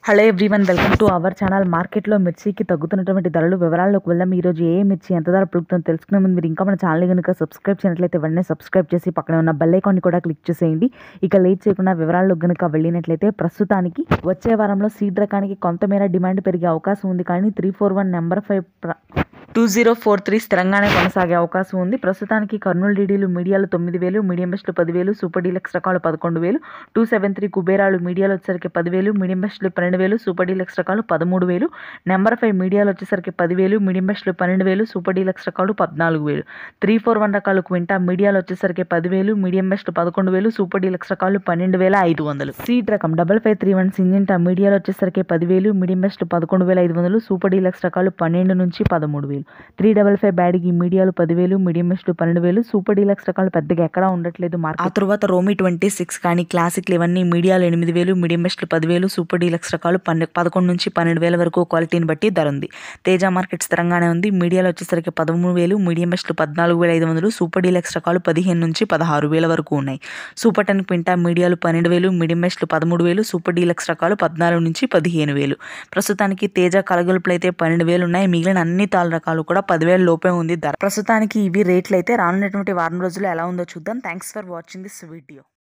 Hello everyone, welcome to our channel. మార్కెట్లో మిర్చికి తగ్గుతున్నటువంటి ధరలు వివరాల్లోకి వెళ్దాం. ఈరోజు ఏ మిర్చి ఎంత ధర పలుకుతుందో తెలుసుకునే ముందు మీరు ఇంకా మన ఛానల్ కనుక సబ్స్క్రైబ్ చేయనట్లయితే వెంటనే సబ్స్క్రైబ్ చేసి పక్కనే ఉన్న బెల్ ఐకాన్ని కూడా క్లిక్ చేసేయండి. ఇక లేట్ చేయకుండా వివరాల్లో కనుక వెళ్ళినట్లయితే ప్రస్తుతానికి వచ్చే వారంలో సీడ్ రకానికి కొంతమేర డిమాండ్ పెరిగే అవకాశం ఉంది. కానీ 341 నెంబర్ 5 2043 స్థిరంగానే కొనసాగే అవకాశం ఉంది. ప్రస్తుతానికి కర్నూలు డీడీలు మీడియాలు 9,000, మీడియం బెస్ట్లు 10,000, సూపర్ డీలక్స్ రకాలు 11,000, 273 కుబేరాలు మీడియాలు వచ్చేసరికి 10,000, మీడియం బెస్ట్లు 12,000, సూపర్ డీలక్స్ రకాలు 13,000, నెంబర్ 5 మీడియాలు వచ్చేసరికి 10,000, మీడియం బెస్ట్లు 12,000, సూపర్ డీలక్స్ రకాలు 14,000, 341 రకాలు క్వింటా మీడియాలు వచ్చేసరికి 10,000, మీడియం బెస్ట్లు 11,000, సూపర్ డీలక్స్ రకాలు 12,500. సీడ్ రకం 5531 సింజింటా మీడియాలు వచ్చేసరికి 10,000, మీడియం బెస్ట్లు 11,500, సూపర్ డీలక్స్ రకాలు 12 నుంచి 13,000, 355 బ్యాడిగి మీడియాలు 10,000, మీడియం బెస్ట్లు 12,000, సూపర్ డీలక్స్ రకాలు పెద్దగా ఎక్కడా ఉండట్లేదు. ఆ తర్వాత రోమి 26 కానీ క్లాసిక్లు ఇవన్నీ మీడియాలు 8,000, మీడియం బెస్ట్లు 10,000, సూపర్ డీలక్స్ రకాలు 11 నుంచి 12,000 వరకు క్వాలిటీని బట్టి ధర ఉంది. తేజ మార్కెట్ స్థిరంగానే ఉంది. మీడియాలు వచ్చేసరికి 13,000, మీడియం బెస్ట్లు 14,500, సూపర్ డీలక్స్ రకాలు 15 నుంచి 16,000 వరకు ఉన్నాయి. సూపర్ 10 క్వింటా మీడియాలు 12,000, మీడియం బెస్ట్లు 13,000, సూపర్ డీలక్స్ రకాలు 14 నుంచి 15,000. ప్రస్తుతానికి తేజ కలగలుపులు అయితే 12,000 ఉన్నాయి. మిగిలిన అన్ని తాళ్ళ రకాలు కూడా 10,000 లోపే ఉంది ధర. ప్రస్తుతానికి ఇవి రేట్లు అయితే రానున్నటువంటి వారం రోజుల్లో ఎలా ఉందో చూద్దాం. Thanks for watching this video.